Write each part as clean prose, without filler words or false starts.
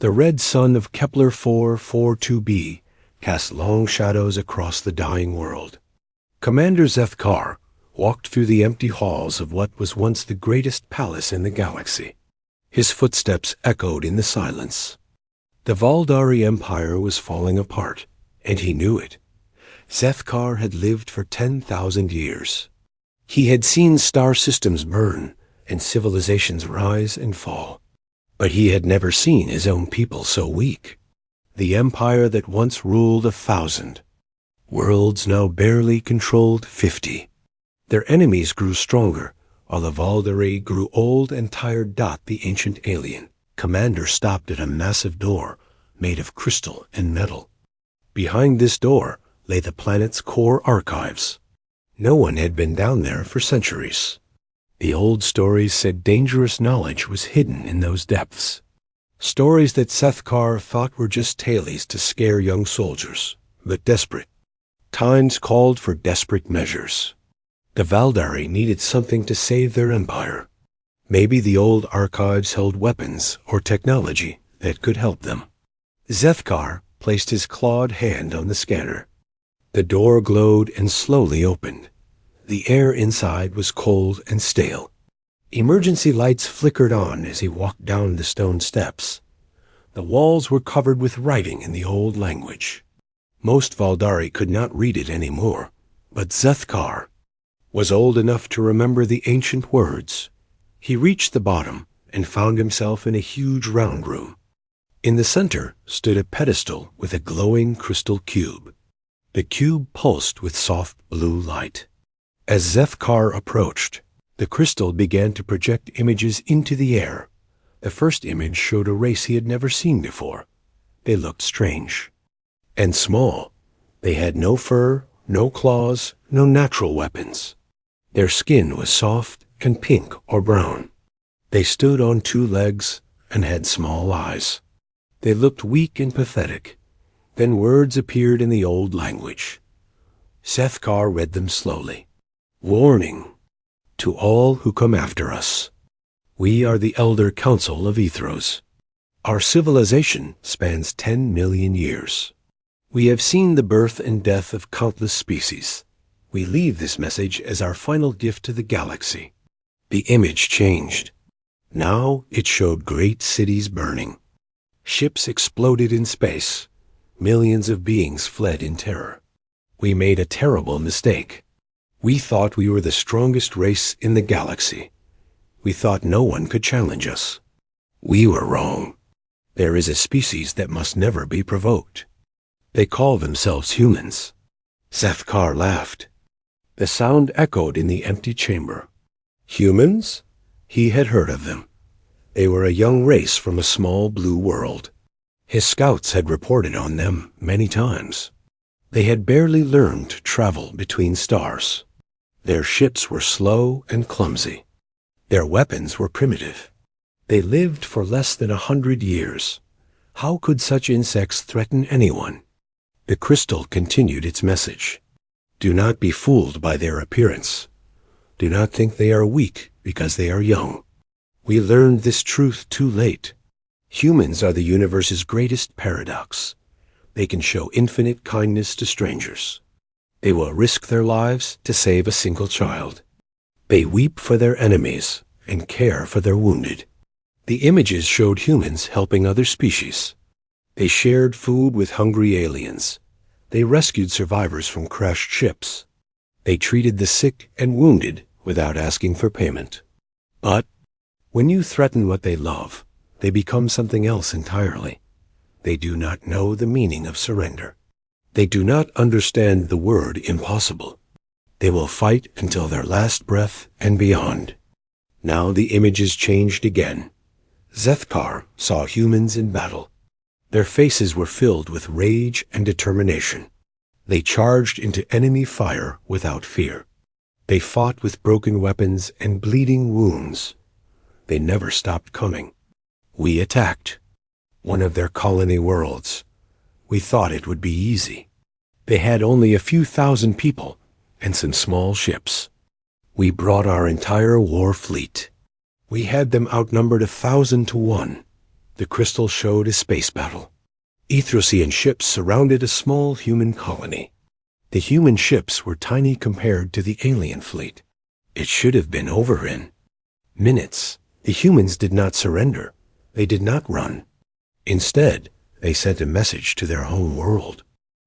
The red sun of Kepler 442b cast long shadows across the dying world. Commander Zethkar walked through the empty halls of what was once the greatest palace in the galaxy. His footsteps echoed in the silence. The Valdari Empire was falling apart, and he knew it. Zethkar had lived for 10,000 years. He had seen star systems burn and civilizations rise and fall. But he had never seen his own people so weak. The empire that once ruled 1,000 worlds now barely controlled 50. Their enemies grew stronger, while the Valdari grew old and tired. The ancient alien commander stopped at a massive door made of crystal and metal. Behind this door lay the planet's core archives. No one had been down there for centuries. The old stories said dangerous knowledge was hidden in those depths. Stories that Zethkar thought were just tales to scare young soldiers, but desperate. Times called for desperate measures. The Valdari needed something to save their empire. Maybe the old archives held weapons or technology that could help them. Zethkar placed his clawed hand on the scanner. The door glowed and slowly opened. The air inside was cold and stale. Emergency lights flickered on as he walked down the stone steps. The walls were covered with writing in the old language. Most Valdari could not read it anymore, but Zethkar was old enough to remember the ancient words. He reached the bottom and found himself in a huge round room. In the center stood a pedestal with a glowing crystal cube. The cube pulsed with soft blue light. As Zethkar approached, the crystal began to project images into the air. The first image showed a race he had never seen before. They looked strange and small. They had no fur, no claws, no natural weapons. Their skin was soft and pink or brown. They stood on 2 legs and had small eyes. They looked weak and pathetic. Then words appeared in the old language. Zethkar read them slowly. Warning to all who come after us. We are the Elder Council of Ethros. Our civilization spans 10 million years. We have seen the birth and death of countless species. We leave this message as our final gift to the galaxy. The image changed. Now it showed great cities burning. Ships exploded in space. Millions of beings fled in terror. We made a terrible mistake. We thought we were the strongest race in the galaxy. We thought no one could challenge us. We were wrong. There is a species that must never be provoked. They call themselves humans. Zethkar laughed. The sound echoed in the empty chamber. Humans? He had heard of them. They were a young race from a small blue world. His scouts had reported on them many times. They had barely learned to travel between stars. Their ships were slow and clumsy. Their weapons were primitive. They lived for less than 100 years. How could such insects threaten anyone? The crystal continued its message. Do not be fooled by their appearance. Do not think they are weak because they are young. We learned this truth too late. Humans are the universe's greatest paradox. They can show infinite kindness to strangers. They will risk their lives to save a single child. They weep for their enemies and care for their wounded. The images showed humans helping other species. They shared food with hungry aliens. They rescued survivors from crashed ships. They treated the sick and wounded without asking for payment. But when you threaten what they love, they become something else entirely. They do not know the meaning of surrender. They do not understand the word impossible. They will fight until their last breath and beyond. Now the images changed again. Zethkar saw humans in battle. Their faces were filled with rage and determination. They charged into enemy fire without fear. They fought with broken weapons and bleeding wounds. They never stopped coming. We attacked one of their colony worlds. We thought it would be easy. They had only a few thousand people and some small ships. We brought our entire war fleet. We had them outnumbered 1,000 to 1. The crystal showed a space battle. Ethrosian ships surrounded a small human colony. The human ships were tiny compared to the alien fleet. It should have been over in minutes. The humans did not surrender. They did not run. Instead, they sent a message to their home world.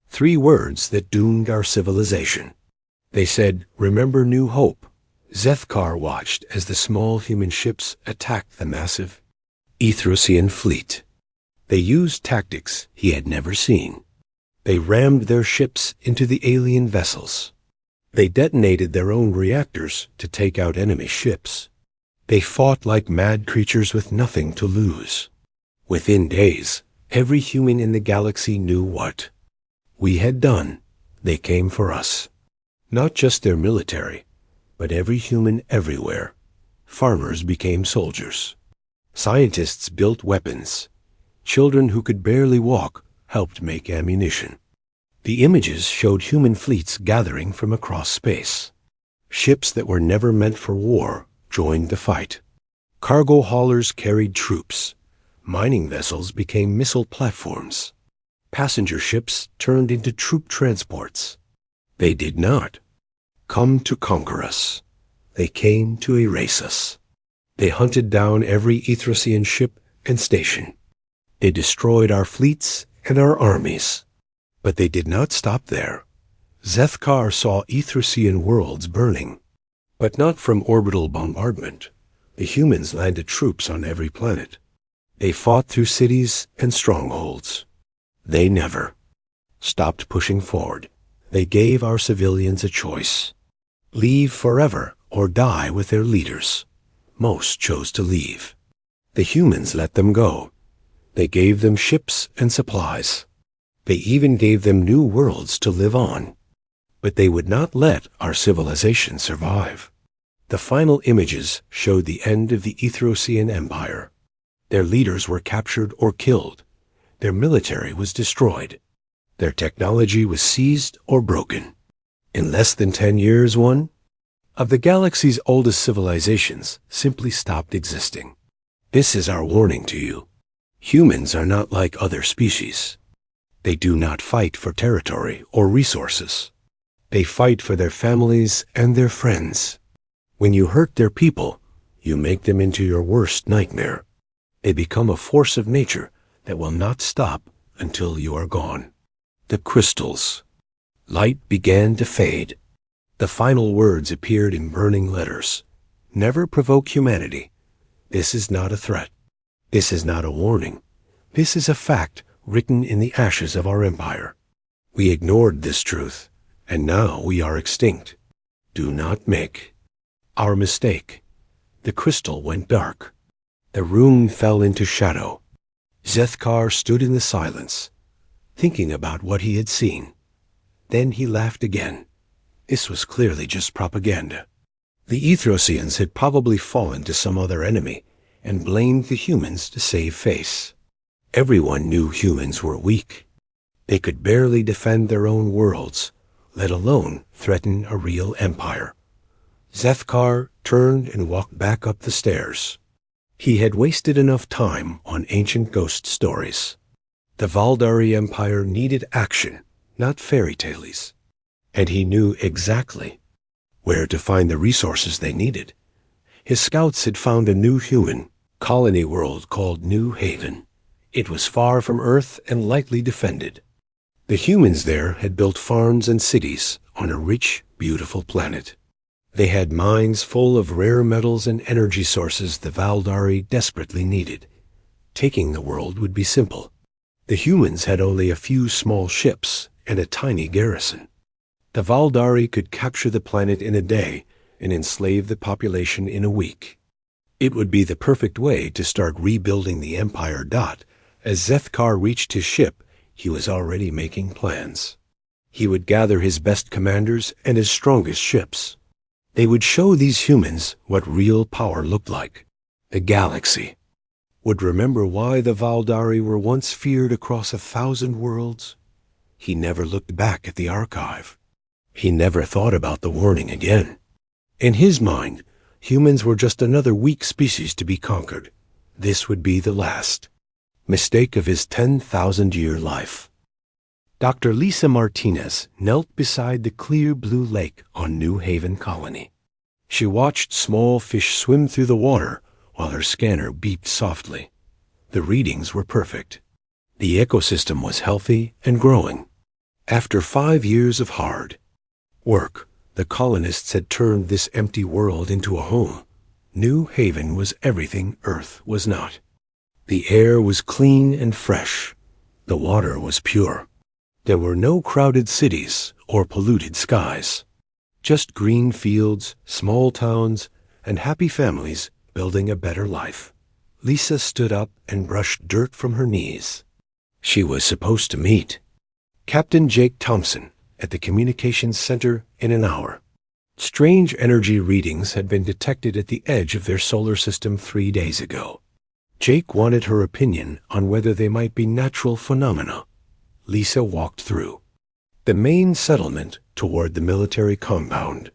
3 words that doomed our civilization. They said, "Remember New Hope." Zethkar watched as the small human ships attacked the massive Ethrosian fleet. They used tactics he had never seen. They rammed their ships into the alien vessels. They detonated their own reactors to take out enemy ships. They fought like mad creatures with nothing to lose. Within days, every human in the galaxy knew what we had done. They came for us. Not just their military, but every human everywhere. Farmers became soldiers. Scientists built weapons. Children who could barely walk helped make ammunition. The images showed human fleets gathering from across space. Ships that were never meant for war joined the fight. Cargo haulers carried troops. Mining vessels became missile platforms. Passenger ships turned into troop transports. They did not come to conquer us. They came to erase us. They hunted down every Ethrosian ship and station. They destroyed our fleets and our armies. But they did not stop there. Zethkar saw Ethrosian worlds burning. But not from orbital bombardment. The humans landed troops on every planet. They fought through cities and strongholds. They never stopped pushing forward. They gave our civilians a choice. Leave forever or die with their leaders. Most chose to leave. The humans let them go. They gave them ships and supplies. They even gave them new worlds to live on. But they would not let our civilization survive. The final images showed the end of the Ethrosian Empire. Their leaders were captured or killed. Their military was destroyed. Their technology was seized or broken. In less than 10 years, one of the galaxy's oldest civilizations simply stopped existing. This is our warning to you. Humans are not like other species. They do not fight for territory or resources. They fight for their families and their friends. When you hurt their people, you make them into your worst nightmare. They become a force of nature that will not stop until you are gone. The crystals. Light began to fade. The final words appeared in burning letters. Never provoke humanity. This is not a threat. This is not a warning. This is a fact written in the ashes of our empire. We ignored this truth, and now we are extinct. Do not make our mistake. The crystal went dark. The room fell into shadow. Zethkar stood in the silence, thinking about what he had seen. Then he laughed again. This was clearly just propaganda. The Ethrosians had probably fallen to some other enemy and blamed the humans to save face. Everyone knew humans were weak. They could barely defend their own worlds, let alone threaten a real empire. Zethkar turned and walked back up the stairs. He had wasted enough time on ancient ghost stories. The Valdari Empire needed action, not fairy tales. And he knew exactly where to find the resources they needed. His scouts had found a new human colony world called New Haven. It was far from Earth and lightly defended. The humans there had built farms and cities on a rich, beautiful planet. They had mines full of rare metals and energy sources the Valdari desperately needed. Taking the world would be simple. The humans had only a few small ships and a tiny garrison. The Valdari could capture the planet in a day and enslave the population in a week. It would be the perfect way to start rebuilding the empire. As Zethkar reached his ship, he was already making plans. He would gather his best commanders and his strongest ships. They would show these humans what real power looked like. The galaxy would remember why the Valdari were once feared across 1,000 worlds. He never looked back at the archive. He never thought about the warning again. In his mind, humans were just another weak species to be conquered. This would be the last. mistake of his 10,000-year life. Dr. Lisa Martinez knelt beside the clear blue lake on New Haven Colony. She watched small fish swim through the water while her scanner beeped softly. The readings were perfect. The ecosystem was healthy and growing. After 5 years of hard work, the colonists had turned this empty world into a home. New Haven was everything Earth was not. The air was clean and fresh. The water was pure. There were no crowded cities or polluted skies. Just green fields, small towns, and happy families building a better life. Lisa stood up and brushed dirt from her knees. She was supposed to meet Captain Jake Thompson at the Communications Center in an hour. Strange energy readings had been detected at the edge of their solar system 3 days ago. Jake wanted her opinion on whether they might be natural phenomena. Lisa walked through the main settlement toward the military compound.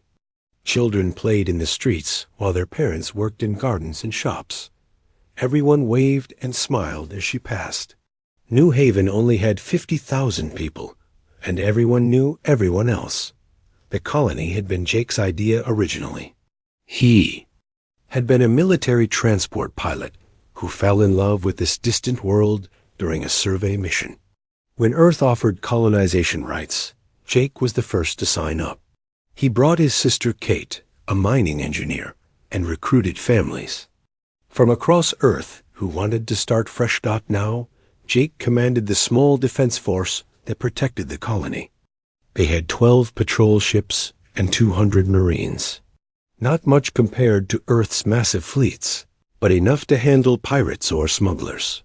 Children played in the streets while their parents worked in gardens and shops. Everyone waved and smiled as she passed. New Haven only had 50,000 people, and everyone knew everyone else. The colony had been Jake's idea originally. He had been a military transport pilot who fell in love with this distant world during a survey mission. When Earth offered colonization rights, Jake was the first to sign up. He brought his sister Kate, a mining engineer, and recruited families from across Earth who wanted to start fresh. Now, Jake commanded the small defense force that protected the colony. They had 12 patrol ships and 200 Marines. Not much compared to Earth's massive fleets, but enough to handle pirates or smugglers.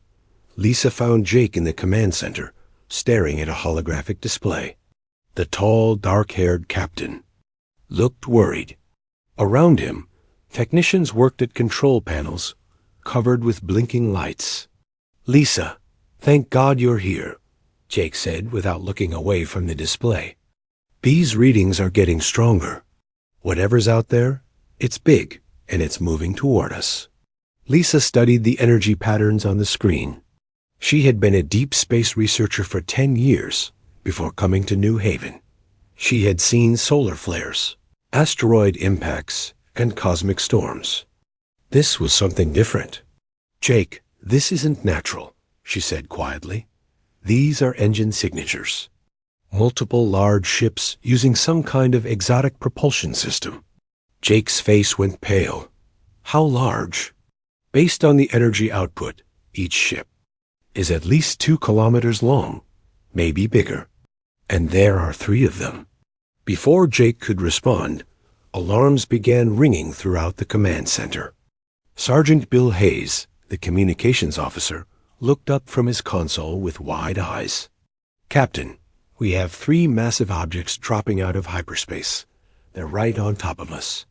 Lisa found Jake in the command center, staring at a holographic display. The tall, dark-haired captain looked worried. Around him, technicians worked at control panels, covered with blinking lights. "Lisa, thank God you're here," Jake said without looking away from the display. "These readings are getting stronger. Whatever's out there, it's big, and it's moving toward us." Lisa studied the energy patterns on the screen. She had been a deep space researcher for 10 years before coming to New Haven. She had seen solar flares, asteroid impacts, and cosmic storms. This was something different. "Jake, this isn't natural," she said quietly. "These are engine signatures. Multiple large ships using some kind of exotic propulsion system." Jake's face went pale. "How large?" "Based on the energy output, each ship is at least 2 kilometers long, maybe bigger. And there are 3 of them." Before Jake could respond, alarms began ringing throughout the command center. Sergeant Bill Hayes, the communications officer, looked up from his console with wide eyes. "Captain, we have 3 massive objects dropping out of hyperspace. They're right on top of us."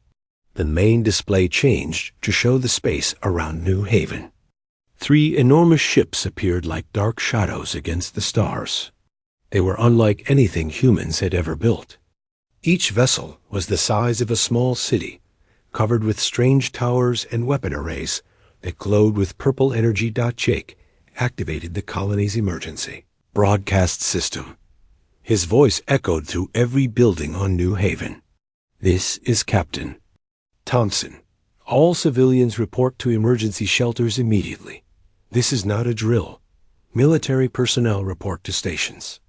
The main display changed to show the space around New Haven. 3 enormous ships appeared like dark shadows against the stars. They were unlike anything humans had ever built. Each vessel was the size of a small city, covered with strange towers and weapon arrays that glowed with purple energy. Jake activated the colony's emergency broadcast system. His voice echoed through every building on New Haven. "This is Captain Thompson. All civilians report to emergency shelters immediately. This is not a drill. Military personnel report to stations.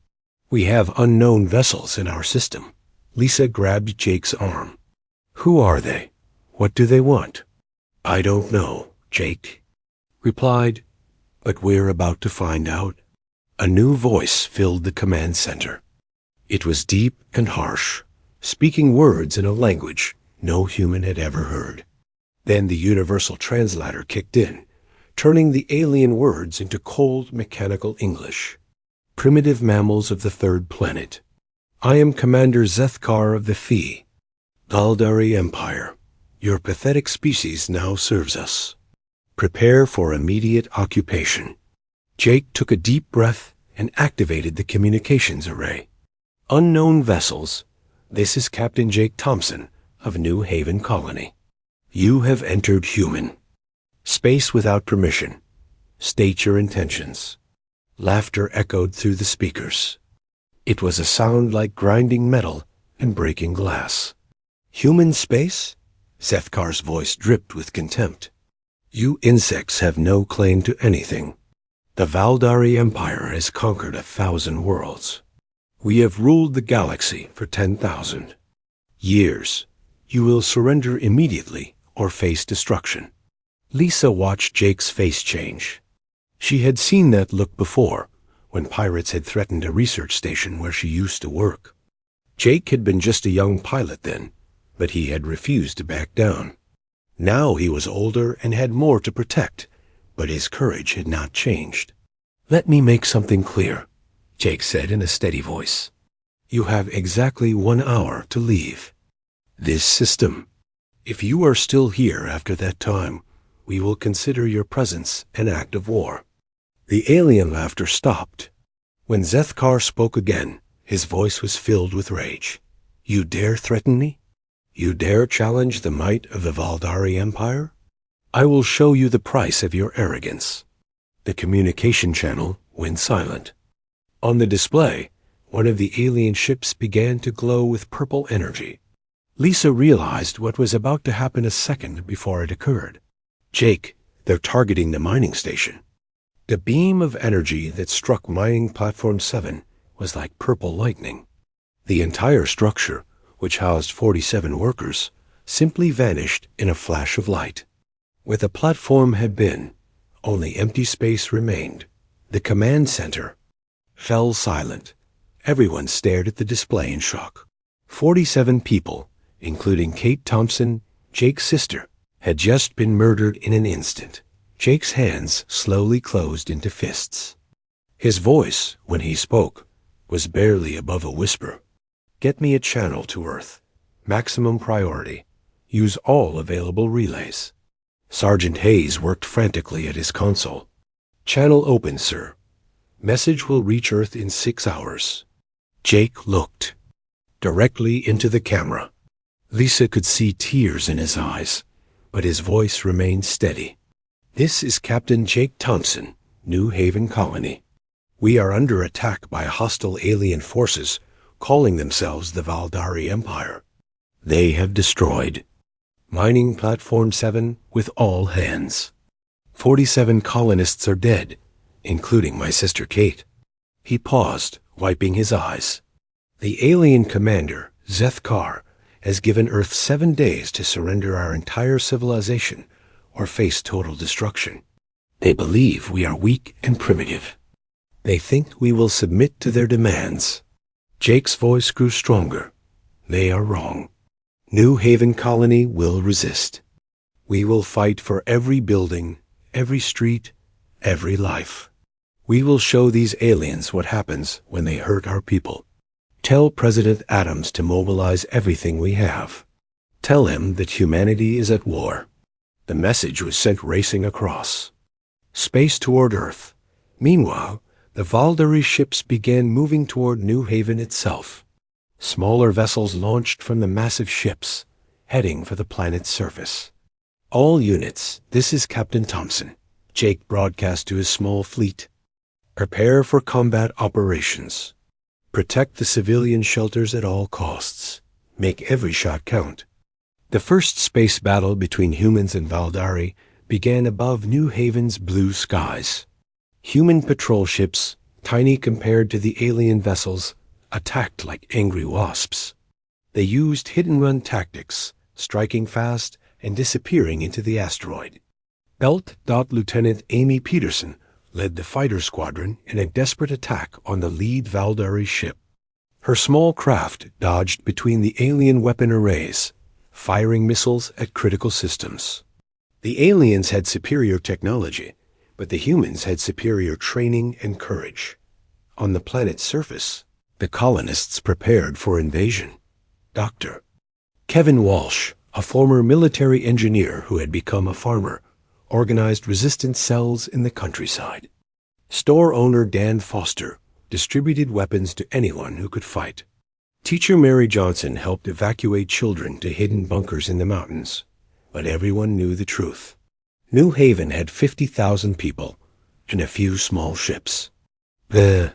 We have unknown vessels in our system." Lisa grabbed Jake's arm. "Who are they? What do they want?" "I don't know," Jake replied, "but we're about to find out." A new voice filled the command center. It was deep and harsh, speaking words in a language no human had ever heard. Then the universal translator kicked in, turning the alien words into cold mechanical English. "Primitive mammals of the 3rd planet. I am Commander Zethkar of the Fee, Galdari Empire. Your pathetic species now serves us. Prepare for immediate occupation." Jake took a deep breath and activated the communications array. "Unknown vessels, this is Captain Jake Thompson of New Haven Colony. You have entered human space without permission. State your intentions." Laughter echoed through the speakers. It was a sound like grinding metal and breaking glass. "Human space?" Zethkar's voice dripped with contempt. "You insects have no claim to anything. The Valdari Empire has conquered 1,000 worlds. We have ruled the galaxy for 10,000 years. You will surrender immediately or face destruction." Lisa watched Jake's face change. She had seen that look before, when pirates had threatened a research station where she used to work. Jake had been just a young pilot then, but he had refused to back down. Now he was older and had more to protect, but his courage had not changed. "Let me make something clear," Jake said in a steady voice. "You have exactly 1 hour to leave this system. If you are still here after that time, we will consider your presence an act of war." The alien laughter stopped. When Zethkar spoke again, his voice was filled with rage. "You dare threaten me? You dare challenge the might of the Valdari Empire? I will show you the price of your arrogance." The communication channel went silent. On the display, one of the alien ships began to glow with purple energy. Lisa realized what was about to happen a second before it occurred. "Jake, they're targeting the mining station." The beam of energy that struck mining platform 7 was like purple lightning. The entire structure, which housed 47 workers, simply vanished in a flash of light. Where the platform had been, only empty space remained. The command center fell silent. Everyone stared at the display in shock. 47 people, including Kate Thompson, Jake's sister, had just been murdered in an instant. Jake's hands slowly closed into fists. His voice, when he spoke, was barely above a whisper. "Get me a channel to Earth. Maximum priority. Use all available relays." Sergeant Hayes worked frantically at his console. "Channel open, sir. Message will reach Earth in 6 hours." Jake looked directly into the camera. Lisa could see tears in his eyes, but his voice remained steady. "This is Captain Jake Thompson, New Haven Colony. We are under attack by hostile alien forces calling themselves the Valdari Empire. They have destroyed mining platform 7 with all hands. 47 colonists are dead, including my sister Kate." He paused, wiping his eyes. "The alien commander, Zethkar, has given Earth 7 days to surrender our entire civilization or face total destruction. They believe we are weak and primitive. They think we will submit to their demands." Jake's voice grew stronger. "They are wrong. New Haven Colony will resist. We will fight for every building, every street, every life. We will show these aliens what happens when they hurt our people. Tell President Adams to mobilize everything we have. Tell him that humanity is at war." The message was sent racing across space toward Earth. Meanwhile, the Valdari ships began moving toward New Haven itself. Smaller vessels launched from the massive ships, heading for the planet's surface. "All units, this is Captain Thompson," Jake broadcast to his small fleet. "Prepare for combat operations. Protect the civilian shelters at all costs. Make every shot count." The first space battle between humans and Valdari began above New Haven's blue skies. Human patrol ships, tiny compared to the alien vessels, attacked like angry wasps. They used hit-and-run tactics, striking fast and disappearing into the asteroid. Belt. Lieutenant Amy Peterson led the fighter squadron in a desperate attack on the lead Valdari ship. Her small craft dodged between the alien weapon arrays, firing missiles at critical systems. The aliens had superior technology, but the humans had superior training and courage. On the planet's surface, the colonists prepared for invasion. Dr. Kevin Walsh, a former military engineer who had become a farmer, organized resistance cells in the countryside. Store owner Dan Foster distributed weapons to anyone who could fight. Teacher Mary Johnson helped evacuate children to hidden bunkers in the mountains, but everyone knew the truth. New Haven had 50,000 people, and a few small ships. The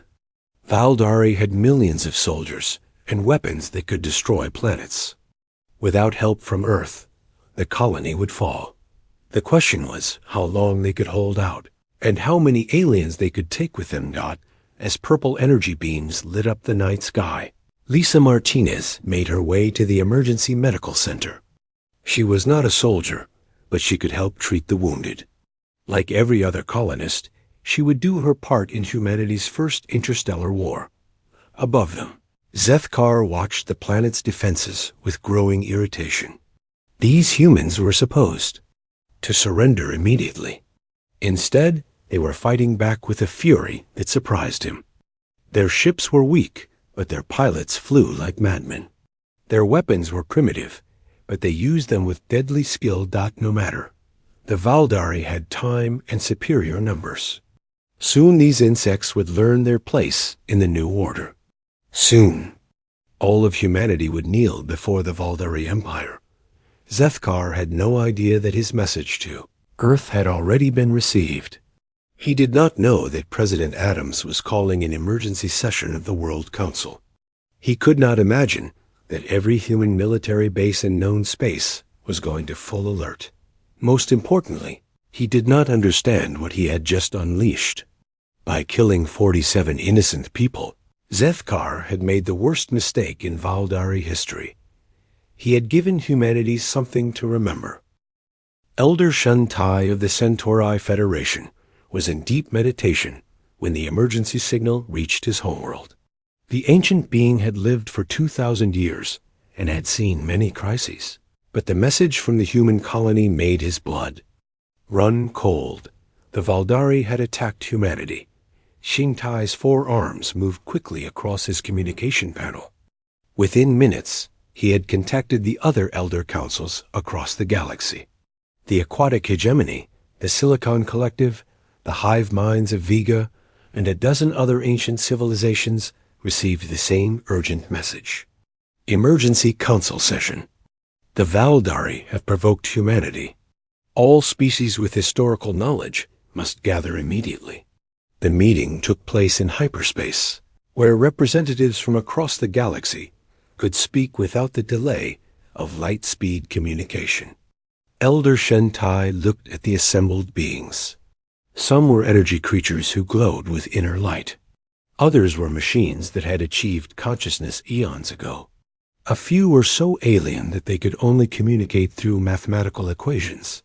Valdari had millions of soldiers and weapons that could destroy planets. Without help from Earth, the colony would fall. The question was how long they could hold out, and how many aliens they could take with them. As purple energy beams lit up the night sky, Lisa Martinez made her way to the emergency medical center. She was not a soldier, but she could help treat the wounded. Like every other colonist, she would do her part in humanity's first interstellar war. Above them, Zethkar watched the planet's defenses with growing irritation. These humans were supposed to surrender immediately. Instead, they were fighting back with a fury that surprised him. Their ships were weak, but their pilots flew like madmen. Their weapons were primitive, but they used them with deadly skill. No matter. The Valdari had time and superior numbers. Soon these insects would learn their place in the new order. Soon, all of humanity would kneel before the Valdari Empire. Zethkar had no idea that his message to Earth had already been received. He did not know that President Adams was calling an emergency session of the World Council. He could not imagine that every human military base in known space was going to full alert. Most importantly, he did not understand what he had just unleashed. By killing 47 innocent people, Zethkar had made the worst mistake in Valdari history. He had given humanity something to remember. Elder Shuntai of the Centauri Federation was in deep meditation when the emergency signal reached his homeworld. The ancient being had lived for 2,000 years and had seen many crises, but the message from the human colony made his blood run cold. The Valdari had attacked humanity. Shintai's 4 arms moved quickly across his communication panel. Within minutes, he had contacted the other elder councils across the galaxy. The Aquatic Hegemony, the Silicon Collective, the hive minds of Vega, and a dozen other ancient civilizations received the same urgent message. Emergency Council Session. The Valdari have provoked humanity. All species with historical knowledge must gather immediately. The meeting took place in hyperspace, where representatives from across the galaxy could speak without the delay of light-speed communication. Elder Shentai looked at the assembled beings. Some were energy creatures who glowed with inner light. Others were machines that had achieved consciousness eons ago. A few were so alien that they could only communicate through mathematical equations,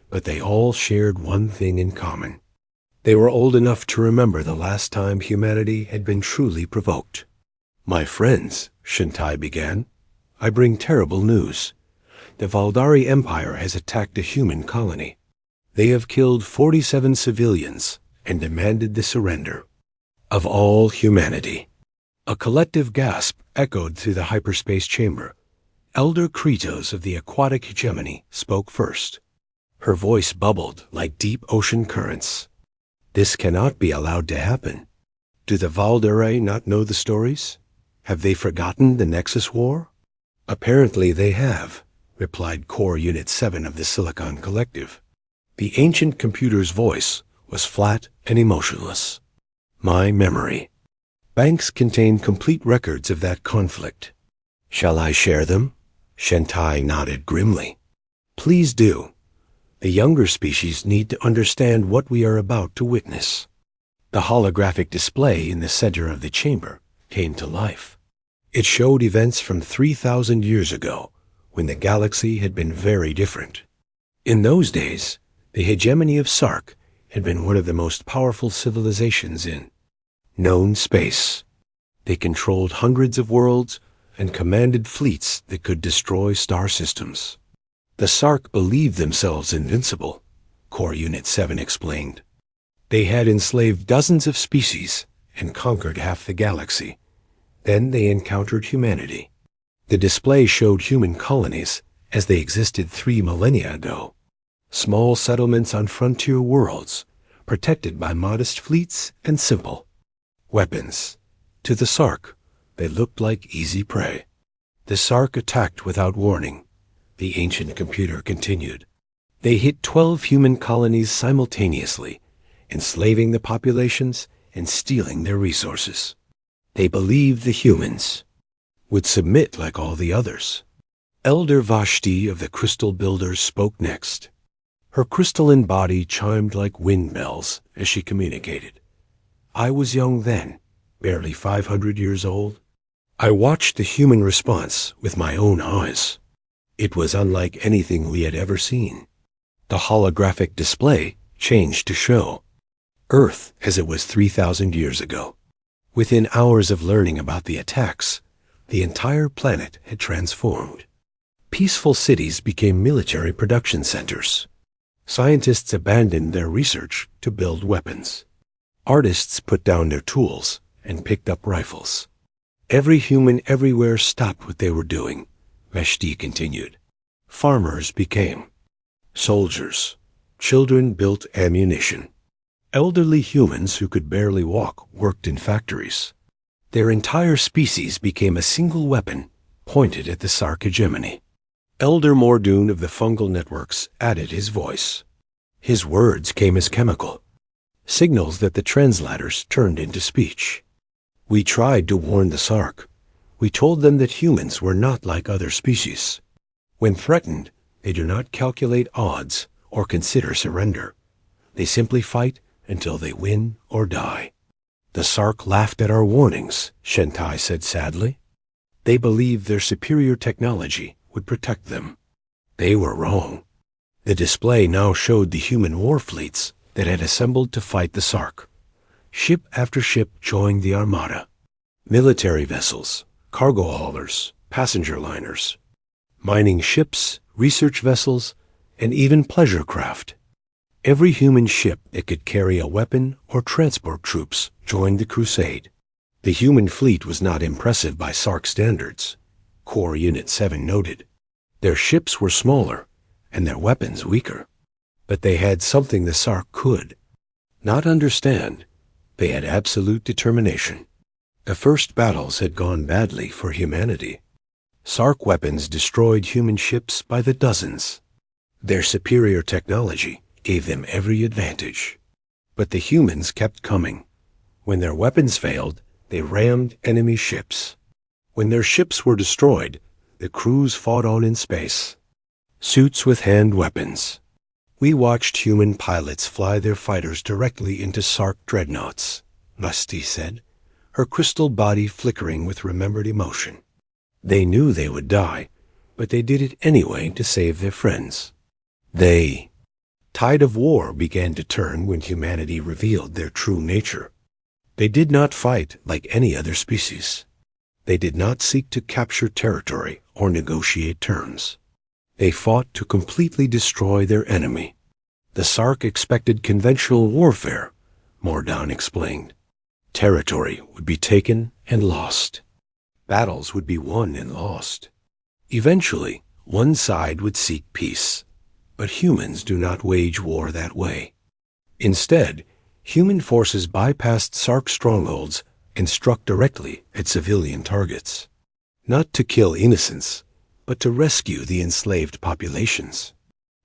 but they all shared one thing in common. They were old enough to remember the last time humanity had been truly provoked. "My friends," Shintai began, "I bring terrible news. The Valdari Empire has attacked a human colony. They have killed 47 civilians and demanded the surrender of all humanity." A collective gasp echoed through the hyperspace chamber. Elder Kritos of the Aquatic Hegemony spoke first. Her voice bubbled like deep ocean currents. "This cannot be allowed to happen. Do the Valdari not know the stories? Have they forgotten the Nexus War?" "Apparently they have," replied Core Unit 7 of the Silicon Collective. The ancient computer's voice was flat and emotionless. "My memory. Banks contain complete records of that conflict. Shall I share them?" Shentai nodded grimly. "Please do. The younger species need to understand what we are about to witness." The holographic display in the center of the chamber came to life. It showed events from 3,000 years ago, when the galaxy had been very different. In those days, the hegemony of Sark had been one of the most powerful civilizations in known space. They controlled hundreds of worlds and commanded fleets that could destroy star systems. The Sark believed themselves invincible, Core Unit 7 explained. They had enslaved dozens of species and conquered half the galaxy. Then they encountered humanity. The display showed human colonies as they existed 3 millennia ago. Small settlements on frontier worlds, protected by modest fleets and simple weapons. To the Sark, they looked like easy prey. The Sark attacked without warning, the ancient computer continued. They hit 12 human colonies simultaneously enslaving the populations and stealing their resources. They believed the humans would submit like all the others. Elder Vashti of the Crystal Builders spoke next. Her crystalline body chimed like wind bells as she communicated. I was young then, barely 500 years old. I watched the human response with my own eyes. It was unlike anything we had ever seen. The holographic display changed to show Earth as it was 3,000 years ago. Within hours of learning about the attacks, the entire planet had transformed. Peaceful cities became military production centers. Scientists abandoned their research to build weapons. Artists put down their tools and picked up rifles. Every human everywhere stopped what they were doing, Vashti continued. Farmers became soldiers. Children built ammunition. Elderly humans who could barely walk worked in factories. Their entire species became a single weapon pointed at the Sark hegemony. Elder Mordoon of the fungal networks added his voice. His words came as chemical signals that the translators turned into speech. We tried to warn the Sark. We told them that humans were not like other species. When threatened, they do not calculate odds or consider surrender. They simply fight until they win or die. The Sark laughed at our warnings, Shentai said sadly. They believed their superior technology would protect them. They were wrong. The display now showed the human war fleets that had assembled to fight the Sark. Ship after ship joined the armada. Military vessels, cargo haulers, passenger liners, mining ships, research vessels, and even pleasure craft. Every human ship that could carry a weapon or transport troops joined the crusade. The human fleet was not impressive by Sark standards, Core Unit 7 noted. Their ships were smaller and their weapons weaker. But they had something the Sark could not understand. They had absolute determination. The first battles had gone badly for humanity. Sark weapons destroyed human ships by the dozens. Their superior technology gave them every advantage. But the humans kept coming. When their weapons failed, they rammed enemy ships. When their ships were destroyed, the crews fought on in space. Suits with hand weapons. We watched human pilots fly their fighters directly into Sark dreadnoughts, Vashti said, her crystal body flickering with remembered emotion. They knew they would die, but they did it anyway to save their friends. The tide of war began to turn when humanity revealed their true nature. They did not fight like any other species. They did not seek to capture territory or negotiate terms. They fought to completely destroy their enemy. The Sark expected conventional warfare, Mordan explained. Territory would be taken and lost. Battles would be won and lost. Eventually, one side would seek peace. But humans do not wage war that way. Instead, human forces bypassed Sark strongholds and struck directly at civilian targets. Not to kill innocents, but to rescue the enslaved populations.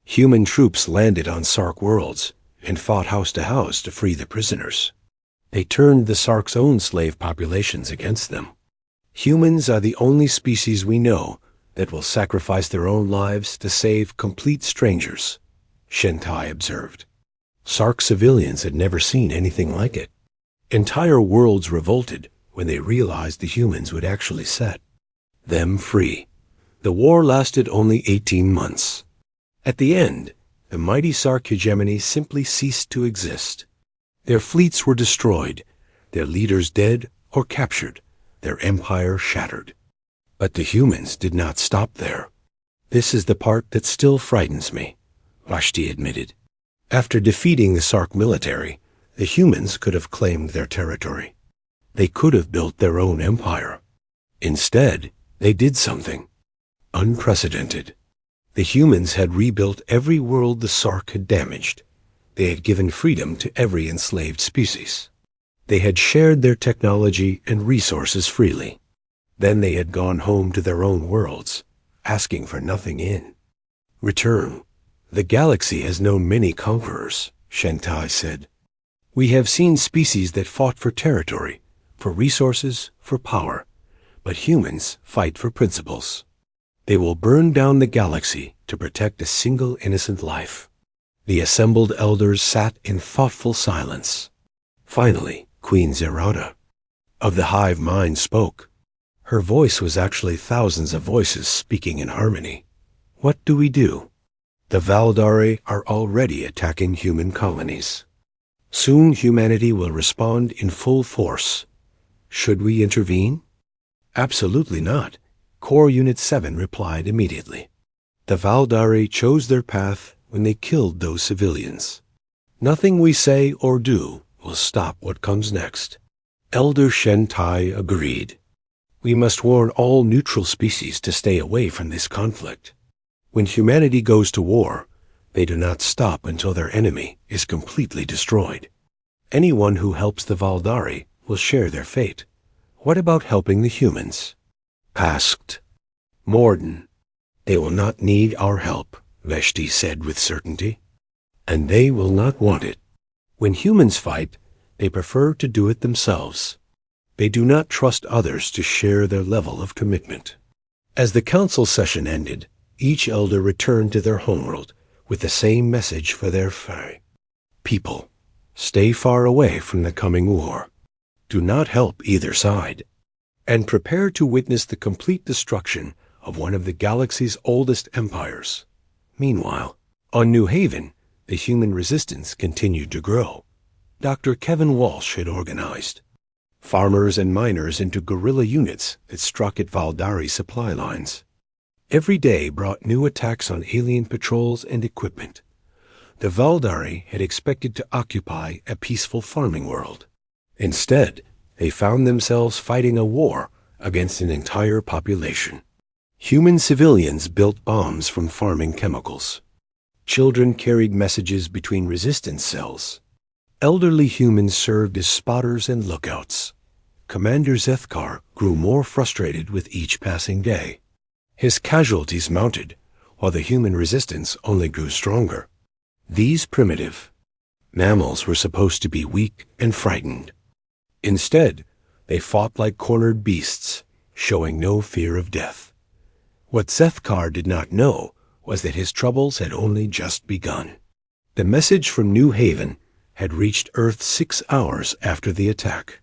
Human troops landed on Sark worlds and fought house to house to free the prisoners. They turned the Sark's own slave populations against them. Humans are the only species we know that will sacrifice their own lives to save complete strangers, Shentai observed. Sark civilians had never seen anything like it. Entire worlds revolted when they realized the humans would actually set them free. The war lasted only 18 months. At the end, the mighty Sark hegemony simply ceased to exist. Their fleets were destroyed, their leaders dead or captured, their empire shattered. But the humans did not stop there. This is the part that still frightens me, Vashti admitted. After defeating the Sark military, the humans could have claimed their territory. They could have built their own empire. Instead, they did something unprecedented. The humans had rebuilt every world the Sark had damaged. They had given freedom to every enslaved species. They had shared their technology and resources freely. Then they had gone home to their own worlds, asking for nothing in return. The galaxy has known many conquerors, Shentai said. We have seen species that fought for territory, for resources, for power. But humans fight for principles. They will burn down the galaxy to protect a single innocent life. The assembled elders sat in thoughtful silence. Finally, Queen Zerata of the hive mind spoke. Her voice was actually thousands of voices speaking in harmony. What do we do? The Valdari are already attacking human colonies. Soon humanity will respond in full force. Should we intervene? Absolutely not, Core Unit 7 replied immediately. The Valdari chose their path when they killed those civilians. Nothing we say or do will stop what comes next. Elder Shentai agreed. We must warn all neutral species to stay away from this conflict. When humanity goes to war, they do not stop until their enemy is completely destroyed. Anyone who helps the Valdari will share their fate. What about helping the humans? Asked Morden. They will not need our help, Veshti said with certainty. And they will not want it. When humans fight, they prefer to do it themselves. They do not trust others to share their level of commitment. As the council session ended, each elder returned to their homeworld with the same message for their people. Stay far away from the coming war. Do not help either side. And prepare to witness the complete destruction of one of the galaxy's oldest empires. Meanwhile, on New Haven, the human resistance continued to grow. Dr. Kevin Walsh had organized farmers and miners into guerrilla units that struck at Valdari supply lines. Every day brought new attacks on alien patrols and equipment. The Valdari had expected to occupy a peaceful farming world. Instead, they found themselves fighting a war against an entire population. Human civilians built bombs from farming chemicals. Children carried messages between resistance cells. Elderly humans served as spotters and lookouts. Commander Zethkar grew more frustrated with each passing day. His casualties mounted, while the human resistance only grew stronger. These primitive mammals were supposed to be weak and frightened. Instead, they fought like cornered beasts, showing no fear of death. What Zethkar did not know was that his troubles had only just begun. The message from New Haven had reached Earth 6 hours after the attack.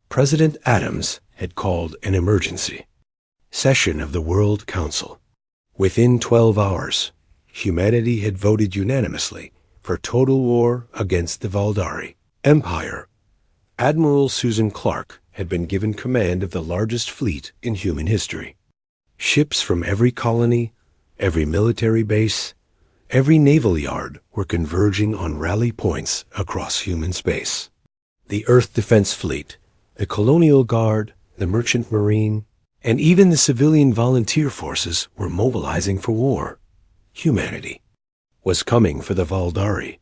President Adams had called an emergency session of the World Council. Within 12 hours, humanity had voted unanimously for total war against the Valdari Empire. Admiral Susan Clark had been given command of the largest fleet in human history. Ships from every colony, every military base, every naval yard were converging on rally points across human space. The Earth Defense Fleet, the Colonial Guard, the Merchant Marine, and even the civilian volunteer forces were mobilizing for war. Humanity was coming for the Valdari,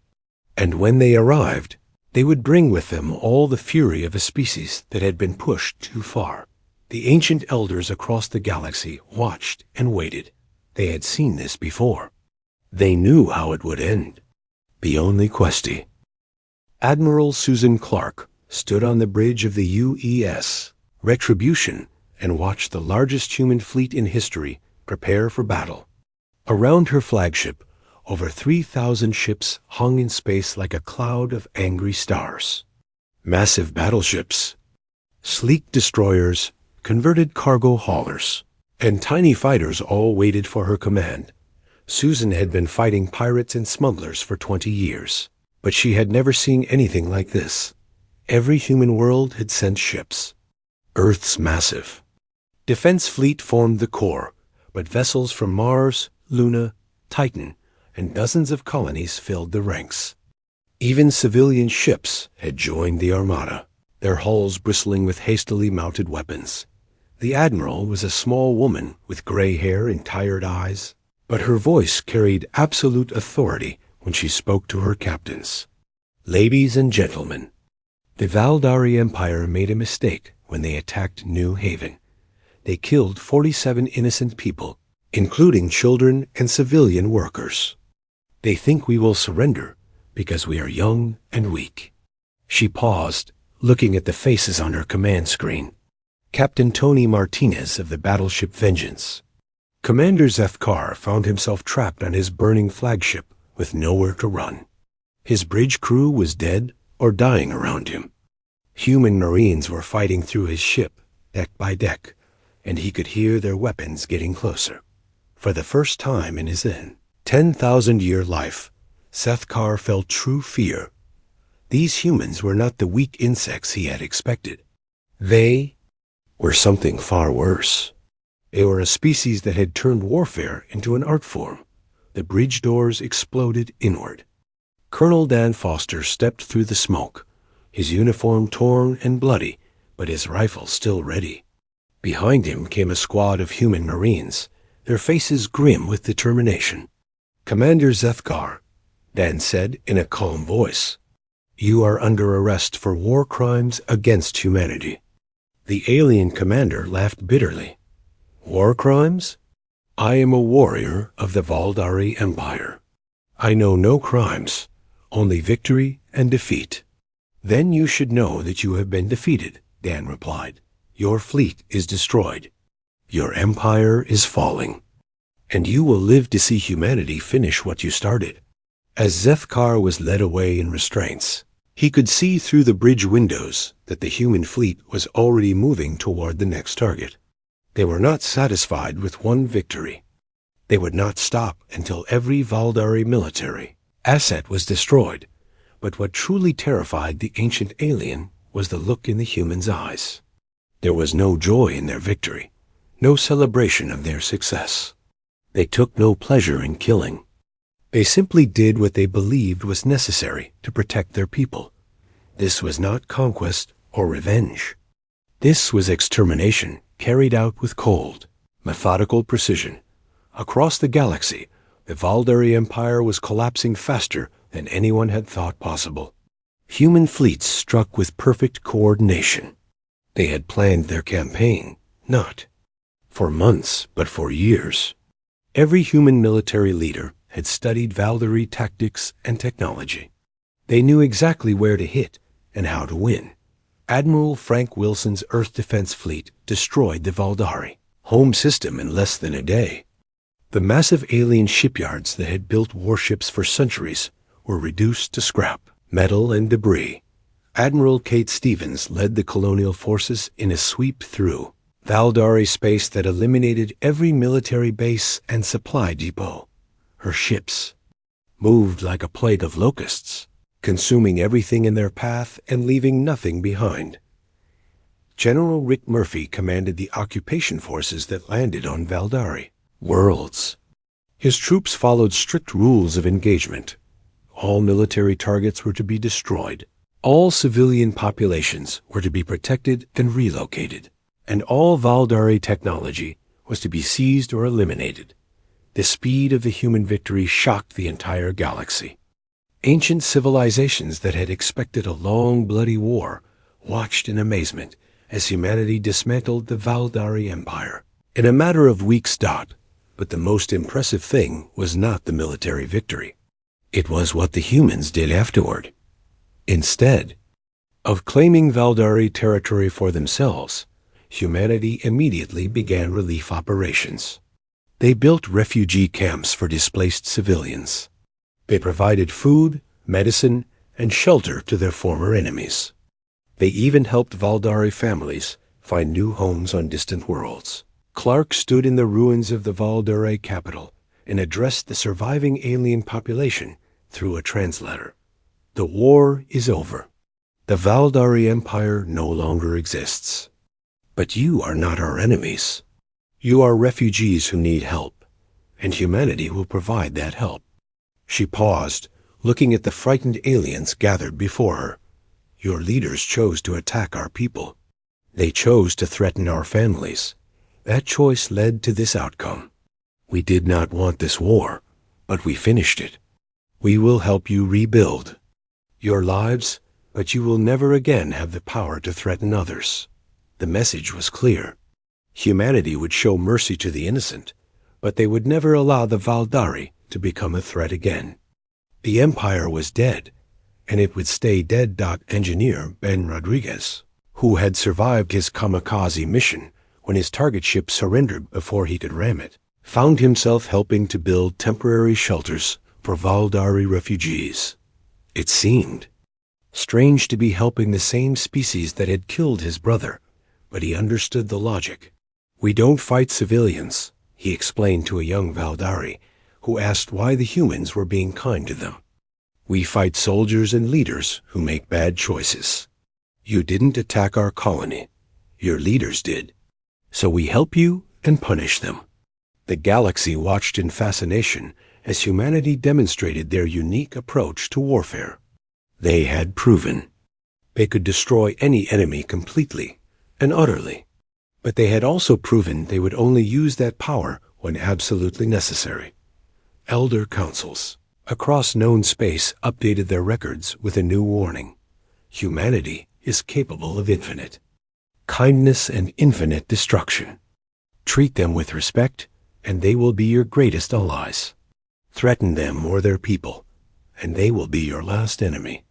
and when they arrived, they would bring with them all the fury of a species that had been pushed too far. The ancient elders across the galaxy watched and waited. They had seen this before. They knew how it would end. The only question. Admiral Susan Clark stood on the bridge of the UES Retribution and watched the largest human fleet in history prepare for battle. Around her flagship, over 3,000 ships hung in space like a cloud of angry stars. Massive battleships, sleek destroyers, converted cargo haulers, and tiny fighters all waited for her command. Susan had been fighting pirates and smugglers for 20 years, but she had never seen anything like this. Every human world had sent ships. Earth's massive defense fleet formed the core, but vessels from Mars, Luna, Titan, and dozens of colonies filled the ranks. Even civilian ships had joined the armada, their hulls bristling with hastily mounted weapons. The admiral was a small woman with gray hair and tired eyes, but her voice carried absolute authority when she spoke to her captains. Ladies and gentlemen, the Valdari Empire made a mistake when they attacked New Haven. They killed 47 innocent people, including children and civilian workers. They think we will surrender because we are young and weak. She paused, looking at the faces on her command screen. Captain Tony Martinez of the battleship Vengeance. Commander Zethkar found himself trapped on his burning flagship with nowhere to run. His bridge crew was dead or dying around him. Human Marines were fighting through his ship, deck by deck, and he could hear their weapons getting closer. For the first time in his 10,000-year life, Zethkar felt true fear. These humans were not the weak insects he had expected. They were something far worse. They were a species that had turned warfare into an art form. The bridge doors exploded inward. Colonel Dan Foster stepped through the smoke, his uniform torn and bloody, but his rifle still ready. Behind him came a squad of human Marines, their faces grim with determination. "Commander Zethkar," Dan said in a calm voice, "you are under arrest for war crimes against humanity." The alien commander laughed bitterly. "War crimes? I am a warrior of the Valdari Empire. I know no crimes, only victory and defeat." "Then you should know that you have been defeated," Dan replied. "Your fleet is destroyed. Your empire is falling. And you will live to see humanity finish what you started." As Zethkar was led away in restraints, he could see through the bridge windows that the human fleet was already moving toward the next target. They were not satisfied with one victory. They would not stop until every Valdari military asset was destroyed. But what truly terrified the ancient alien was the look in the human's eyes. There was no joy in their victory, no celebration of their success. They took no pleasure in killing. They simply did what they believed was necessary to protect their people. This was not conquest or revenge. This was extermination carried out with cold, methodical precision. Across the galaxy, the Valdari Empire was collapsing faster than anyone had thought possible. Human fleets struck with perfect coordination. They had planned their campaign, not for months, but for years. Every human military leader had studied Valdari tactics and technology. They knew exactly where to hit and how to win. Admiral Frank Wilson's Earth Defense Fleet destroyed the Valdari home system in less than a day. The massive alien shipyards that had built warships for centuries were reduced to scrap, metal, and debris. Admiral Kate Stevens led the colonial forces in a sweep through Valdari space that eliminated every military base and supply depot. Her ships moved like a plague of locusts, consuming everything in their path and leaving nothing behind. General Rick Murphy commanded the occupation forces that landed on Valdari worlds. His troops followed strict rules of engagement. All military targets were to be destroyed. All civilian populations were to be protected and relocated. And all Valdari technology was to be seized or eliminated. The speed of the human victory shocked the entire galaxy. Ancient civilizations that had expected a long, bloody war watched in amazement as humanity dismantled the Valdari Empire. In a matter of weeks. But the most impressive thing was not the military victory. It was what the humans did afterward. Instead of claiming Valdari territory for themselves, humanity immediately began relief operations. They built refugee camps for displaced civilians. They provided food, medicine, and shelter to their former enemies. They even helped Valdari families find new homes on distant worlds. Clark stood in the ruins of the Valdari capital and addressed the surviving alien population through a translator. "The war is over. The Valdari Empire no longer exists. But you are not our enemies. You are refugees who need help, and humanity will provide that help." She paused, looking at the frightened aliens gathered before her. "Your leaders chose to attack our people. They chose to threaten our families. That choice led to this outcome. We did not want this war, but we finished it. We will help you rebuild your lives, but you will never again have the power to threaten others." The message was clear. Humanity would show mercy to the innocent, but they would never allow the Valdari to become a threat again. The Empire was dead, and it would stay dead. Engineer Ben Rodriguez, who had survived his kamikaze mission when his target ship surrendered before he could ram it, found himself helping to build temporary shelters for Valdari refugees. It seemed strange to be helping the same species that had killed his brother, but he understood the logic. "We don't fight civilians," he explained to a young Valdari who asked why the humans were being kind to them. "We fight soldiers and leaders who make bad choices. You didn't attack our colony. Your leaders did. So we help you and punish them." The galaxy watched in fascination as humanity demonstrated their unique approach to warfare. They had proven they could destroy any enemy completely and utterly, but they had also proven they would only use that power when absolutely necessary. Elder councils across known space updated their records with a new warning. Humanity is capable of infinite kindness and infinite destruction. Treat them with respect, and they will be your greatest allies. Threaten them or their people, and they will be your last enemy.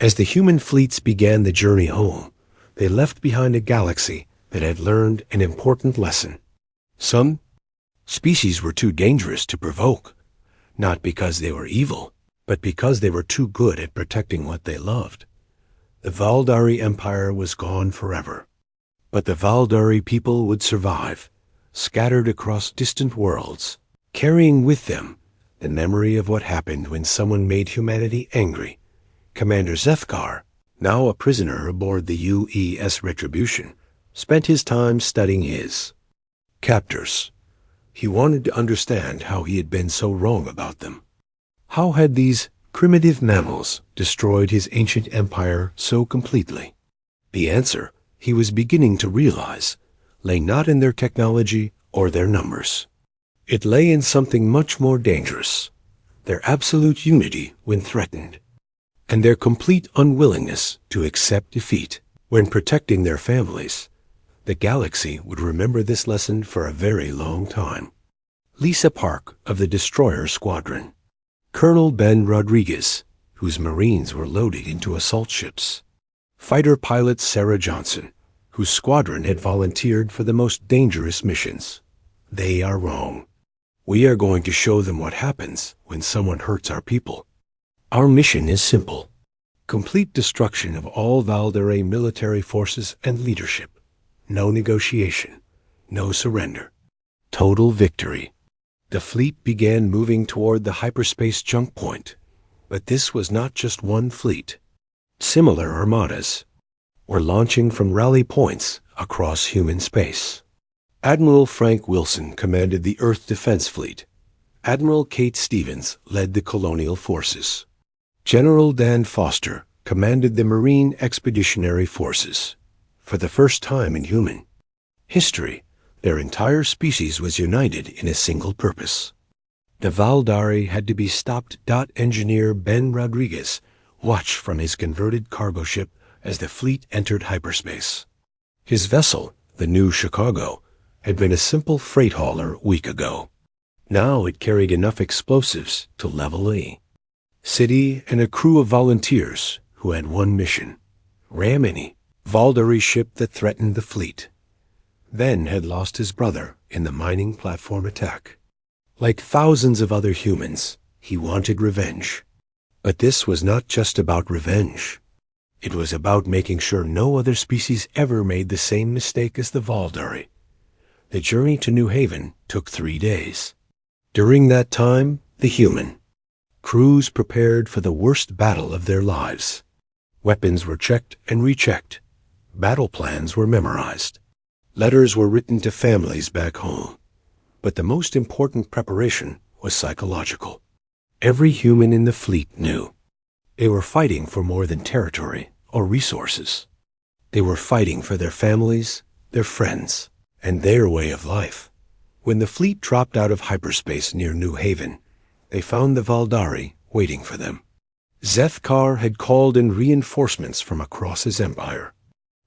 As the human fleets began the journey home, they left behind a galaxy that had learned an important lesson. Some species were too dangerous to provoke, not because they were evil, but because they were too good at protecting what they loved. The Valdari Empire was gone forever, but the Valdari people would survive, scattered across distant worlds, carrying with them the memory of what happened when someone made humanity angry. Commander Zethkar, now a prisoner aboard the UES Retribution, spent his time studying his captors. He wanted to understand how he had been so wrong about them. How had these primitive mammals destroyed his ancient empire so completely? The answer, he was beginning to realize, lay not in their technology or their numbers. It lay in something much more dangerous, their absolute unity when threatened, and their complete unwillingness to accept defeat when protecting their families. The galaxy would remember this lesson for a very long time. Lisa Park of the Destroyer Squadron, Colonel Ben Rodriguez, whose Marines were loaded into assault ships, fighter pilot Sarah Johnson, whose squadron had volunteered for the most dangerous missions. They are wrong. We are going to show them what happens when someone hurts our people. Our mission is simple: complete destruction of all Valdare military forces and leadership. No negotiation, no surrender. Total victory. The fleet began moving toward the hyperspace junk point, but this was not just one fleet. Similar armadas were launching from rally points across human space. Admiral Frank Wilson commanded the Earth Defense Fleet. Admiral Kate Stevens led the colonial forces. General Dan Foster commanded the Marine Expeditionary Forces. For the first time in human history, their entire species was united in a single purpose. The Valdari had to be stopped. Engineer Ben Rodriguez watched from his converted cargo ship as the fleet entered hyperspace. His vessel, the New Chicago, had been a simple freight hauler a week ago. Now it carried enough explosives to level a city and a crew of volunteers who had one mission: ram any Valdari ship that threatened the fleet. Ben had lost his brother in the mining platform attack. Like thousands of other humans, he wanted revenge. But this was not just about revenge. It was about making sure no other species ever made the same mistake as the Valdari. The journey to New Haven took 3 days. During that time, the human crews prepared for the worst battle of their lives. Weapons were checked and rechecked. Battle plans were memorized. Letters were written to families back home. But the most important preparation was psychological. Every human in the fleet knew they were fighting for more than territory or resources. They were fighting for their families, their friends, and their way of life. When the fleet dropped out of hyperspace near New Haven, they found the Valdari waiting for them. Zethkar had called in reinforcements from across his empire.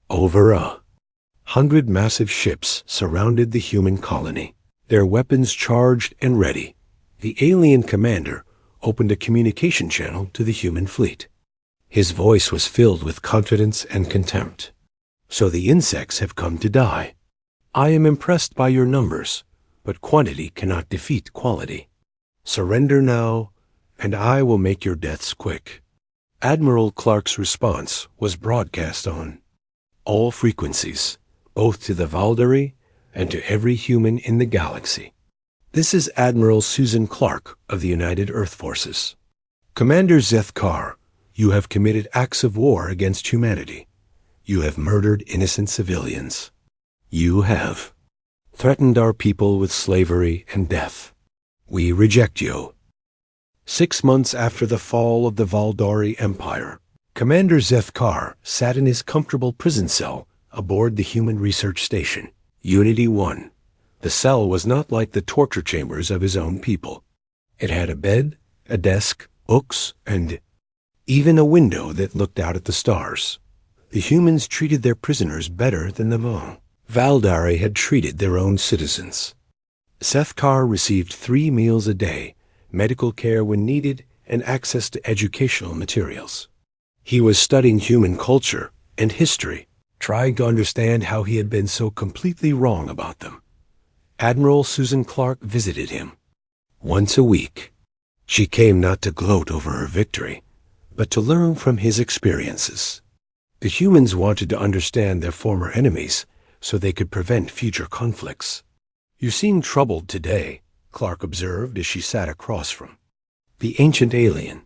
Over 100 massive ships surrounded the human colony, their weapons charged and ready. The alien commander opened a communication channel to the human fleet. His voice was filled with confidence and contempt. "So the insects have come to die. I am impressed by your numbers, but quantity cannot defeat quality. Surrender now, and I will make your deaths quick." Admiral Clark's response was broadcast on all frequencies, both to the Valdari and to every human in the galaxy. "This is Admiral Susan Clark of the United Earth Forces. Commander Zethkar, you have committed acts of war against humanity. You have murdered innocent civilians. You have threatened our people with slavery and death. We reject you." 6 months after the fall of the Valdari Empire, Commander Zethkar sat in his comfortable prison cell aboard the Human Research Station, Unity 1. The cell was not like the torture chambers of his own people. It had a bed, a desk, books, and even a window that looked out at the stars. The humans treated their prisoners better than the Valdari had treated their own citizens. Zethkar received 3 meals a day, medical care when needed, and access to educational materials. He was studying human culture and history, trying to understand how he had been so completely wrong about them. Admiral Susan Clark visited him once a week. She came not to gloat over her victory, but to learn from his experiences. The humans wanted to understand their former enemies so they could prevent future conflicts. "You seem troubled today," Clark observed as she sat across from the ancient alien.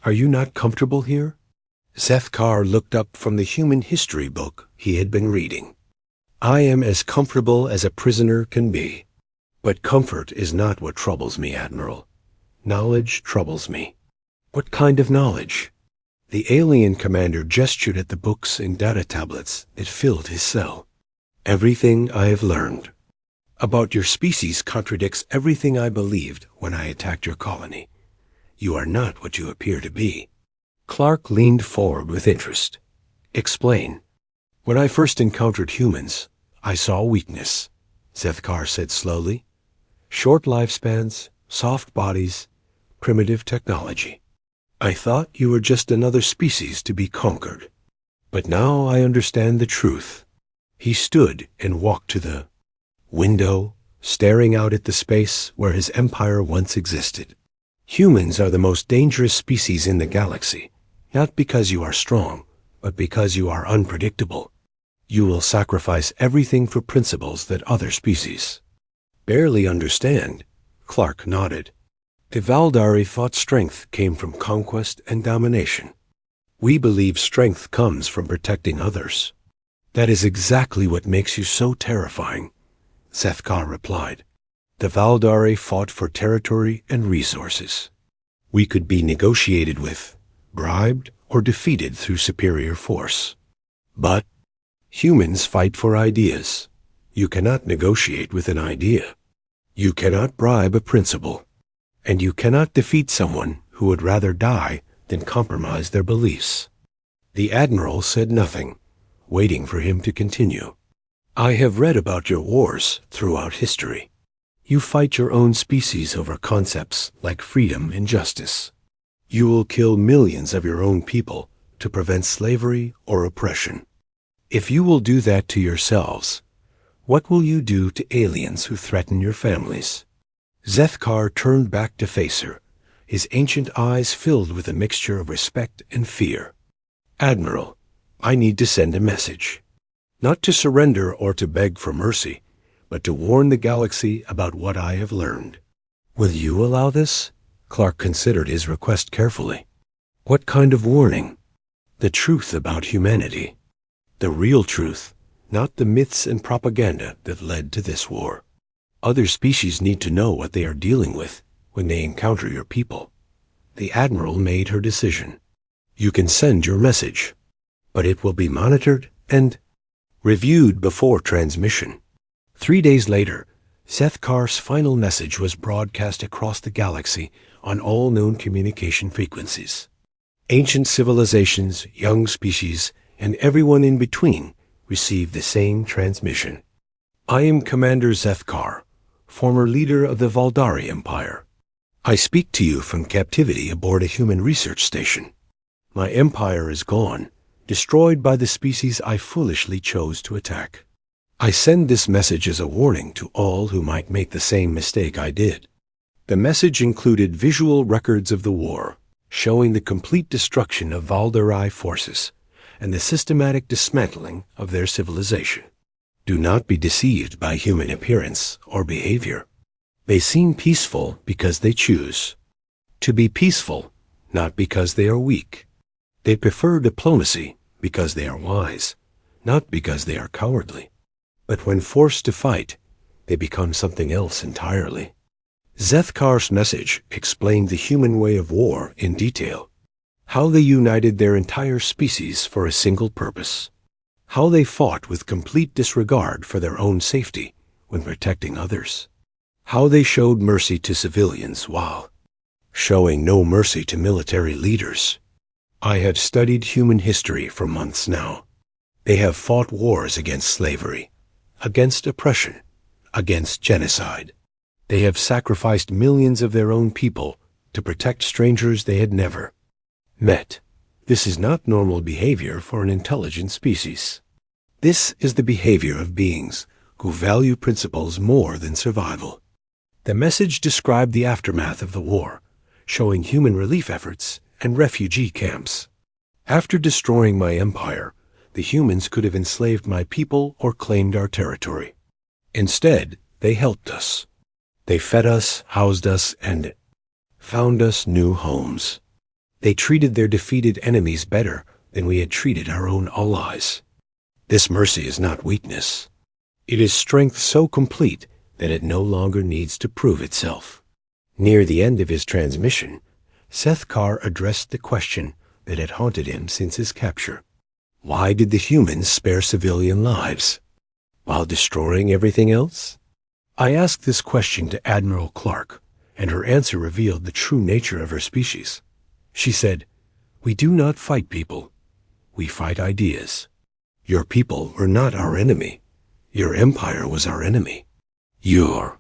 "Are you not comfortable here?" Zethkar looked up from the human history book he had been reading. "I am as comfortable as a prisoner can be. But comfort is not what troubles me, Admiral. Knowledge troubles me." "What kind of knowledge?" The alien commander gestured at the books and data tablets that filled his cell. "Everything I have learned about your species contradicts everything I believed when I attacked your colony. You are not what you appear to be." Clark leaned forward with interest. "Explain." "When I first encountered humans, I saw weakness," Zethkar said slowly. "Short lifespans, soft bodies, primitive technology. I thought you were just another species to be conquered. But now I understand the truth." He stood and walked to the window, staring out at the space where his empire once existed. "Humans are the most dangerous species in the galaxy, not because you are strong, but because you are unpredictable. You will sacrifice everything for principles that other species barely understand." Clark nodded. "The Valdari thought strength came from conquest and domination. We believe strength comes from protecting others." "That is exactly what makes you so terrifying," Zethkar replied. "The Valdari fought for territory and resources. We could be negotiated with, bribed, or defeated through superior force. But humans fight for ideas. You cannot negotiate with an idea. You cannot bribe a principle. And you cannot defeat someone who would rather die than compromise their beliefs." The Admiral said nothing, waiting for him to continue. "I have read about your wars throughout history. You fight your own species over concepts like freedom and justice. You will kill millions of your own people to prevent slavery or oppression. If you will do that to yourselves, what will you do to aliens who threaten your families?" Zethkar turned back to face her, his ancient eyes filled with a mixture of respect and fear. "Admiral, I need to send a message. Not to surrender or to beg for mercy, but to warn the galaxy about what I have learned." "Will you allow this?" Clark considered his request carefully. "What kind of warning?" "The truth about humanity. The real truth, not the myths and propaganda that led to this war. Other species need to know what they are dealing with when they encounter your people." The Admiral made her decision. "You can send your message, but it will be monitored and reviewed before transmission." 3 days later, Zethkar's final message was broadcast across the galaxy on all known communication frequencies. Ancient civilizations, young species, and everyone in between received the same transmission. "I am Commander Zethkar, former leader of the Valdari Empire. I speak to you from captivity aboard a human research station. My empire is gone, destroyed by the species I foolishly chose to attack. I send this message as a warning to all who might make the same mistake I did. The message included visual records of the war, showing the complete destruction of Valderai forces and the systematic dismantling of their civilization. Do not be deceived by human appearance or behavior. They seem peaceful because they choose to be peaceful, not because they are weak. They prefer diplomacy because they are wise, not because they are cowardly. But when forced to fight, they become something else entirely. Zethkar's message explained the human way of war in detail, how they united their entire species for a single purpose, how they fought with complete disregard for their own safety when protecting others, how they showed mercy to civilians while showing no mercy to military leaders. I have studied human history for months now. They have fought wars against slavery, against oppression, against genocide. They have sacrificed millions of their own people to protect strangers they had never met. This is not normal behavior for an intelligent species. This is the behavior of beings who value principles more than survival. The message described the aftermath of the war, showing human relief efforts and refugee camps. After destroying my empire, the humans could have enslaved my people or claimed our territory. Instead, they helped us. They fed us, housed us, and found us new homes. They treated their defeated enemies better than we had treated our own allies. This mercy is not weakness. It is strength so complete that it no longer needs to prove itself. Near the end of his transmission, Zethkar addressed the question that had haunted him since his capture. Why did the humans spare civilian lives while destroying everything else? I asked this question to Admiral Clark, and her answer revealed the true nature of her species. She said, "We do not fight people. We fight ideas. Your people were not our enemy. Your empire was our enemy. Your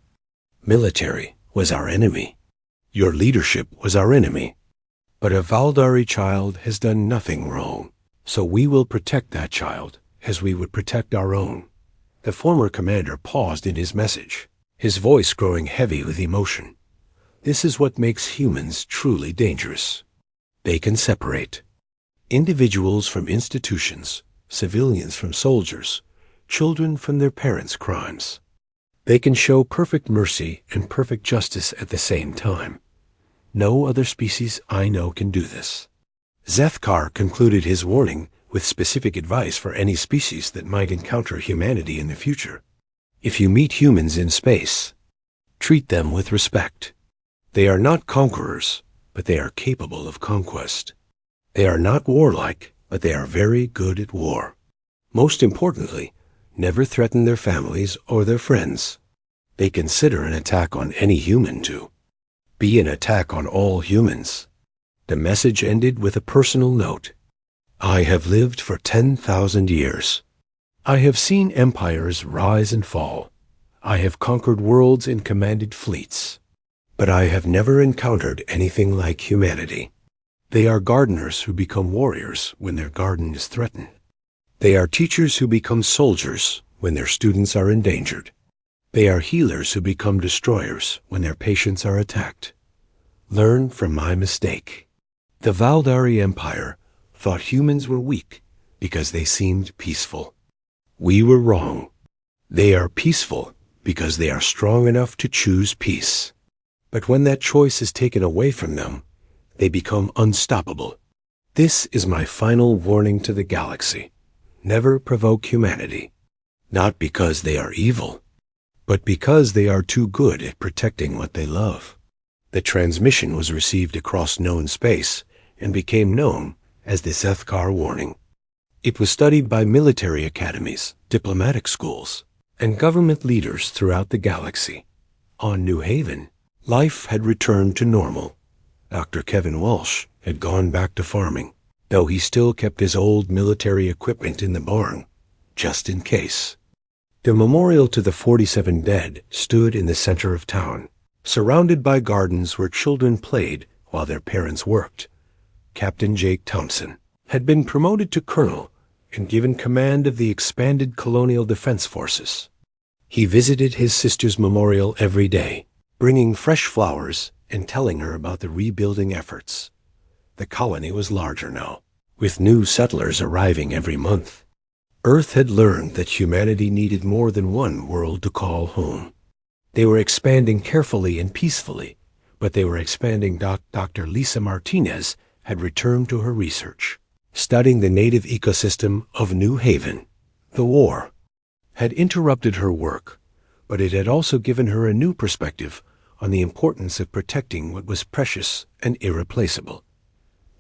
military was our enemy. Your leadership was our enemy. But a Valdari child has done nothing wrong, so we will protect that child as we would protect our own." The former commander paused in his message, his voice growing heavy with emotion. This is what makes humans truly dangerous. They can separate individuals from institutions, civilians from soldiers, children from their parents' crimes. They can show perfect mercy and perfect justice at the same time. No other species I know can do this. Zethkar concluded his warning with specific advice for any species that might encounter humanity in the future. If you meet humans in space, treat them with respect. They are not conquerors, but they are capable of conquest. They are not warlike, but they are very good at war. Most importantly, never threaten their families or their friends. They consider an attack on any human to be an attack on all humans. The message ended with a personal note. I have lived for 10,000 years. I have seen empires rise and fall. I have conquered worlds and commanded fleets. But I have never encountered anything like humanity. They are gardeners who become warriors when their garden is threatened. They are teachers who become soldiers when their students are endangered. They are healers who become destroyers when their patients are attacked. Learn from my mistake. The Valdari Empire thought humans were weak because they seemed peaceful. We were wrong. They are peaceful because they are strong enough to choose peace. But when that choice is taken away from them, they become unstoppable. This is my final warning to the galaxy. Never provoke humanity. Not because they are evil, but because they are too good at protecting what they love. The transmission was received across known space and became known as the Zethkar warning. It was studied by military academies, diplomatic schools, and government leaders throughout the galaxy. On New Haven, life had returned to normal. Dr. Kevin Walsh had gone back to farming, though he still kept his old military equipment in the barn, just in case. The memorial to the 47 dead stood in the center of town, surrounded by gardens where children played while their parents worked. Captain Jake Thompson, had been promoted to colonel and given command of the expanded Colonial Defense Forces. He visited his sister's memorial every day, bringing fresh flowers and telling her about the rebuilding efforts. The colony was larger now, with new settlers arriving every month. Earth had learned that humanity needed more than one world to call home. They were expanding carefully and peacefully, but they were expanding. Dr. Lisa Martinez had returned to her research, studying the native ecosystem of New Haven. The war had interrupted her work, but it had also given her a new perspective on the importance of protecting what was precious and irreplaceable.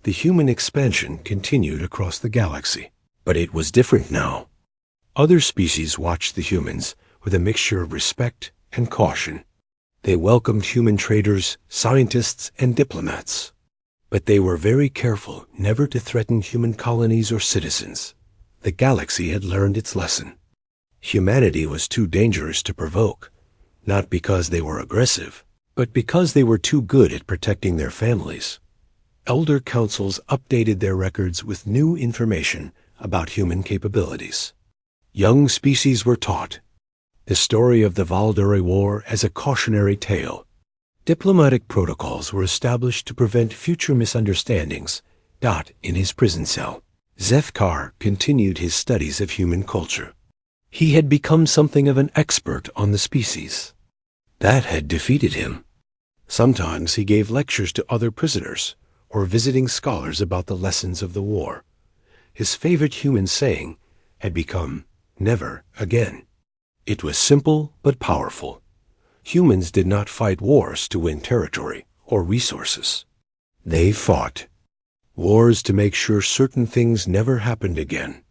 The human expansion continued across the galaxy, but it was different now. Other species watched the humans with a mixture of respect and caution. They welcomed human traders, scientists, and diplomats. But they were very careful never to threaten human colonies or citizens. The galaxy had learned its lesson. Humanity was too dangerous to provoke, not because they were aggressive, but because they were too good at protecting their families. Elder councils updated their records with new information about human capabilities. Young species were taught the story of the Valdore War as a cautionary tale. Diplomatic protocols were established to prevent future misunderstandings. In his prison cell, Zethkar continued his studies of human culture. He had become something of an expert on the species. That had defeated him. Sometimes he gave lectures to other prisoners or visiting scholars about the lessons of the war. His favorite human saying had become, "Never again." It was simple but powerful. Humans did not fight wars to win territory or resources. They fought wars to make sure certain things never happened again.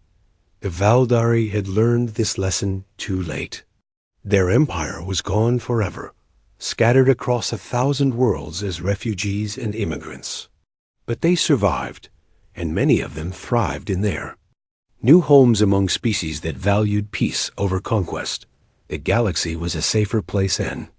The Valdari had learned this lesson too late. Their empire was gone forever, scattered across 1,000 worlds as refugees and immigrants. But they survived, and many of them thrived in there. New homes among species that valued peace over conquest. The galaxy was a safer place then.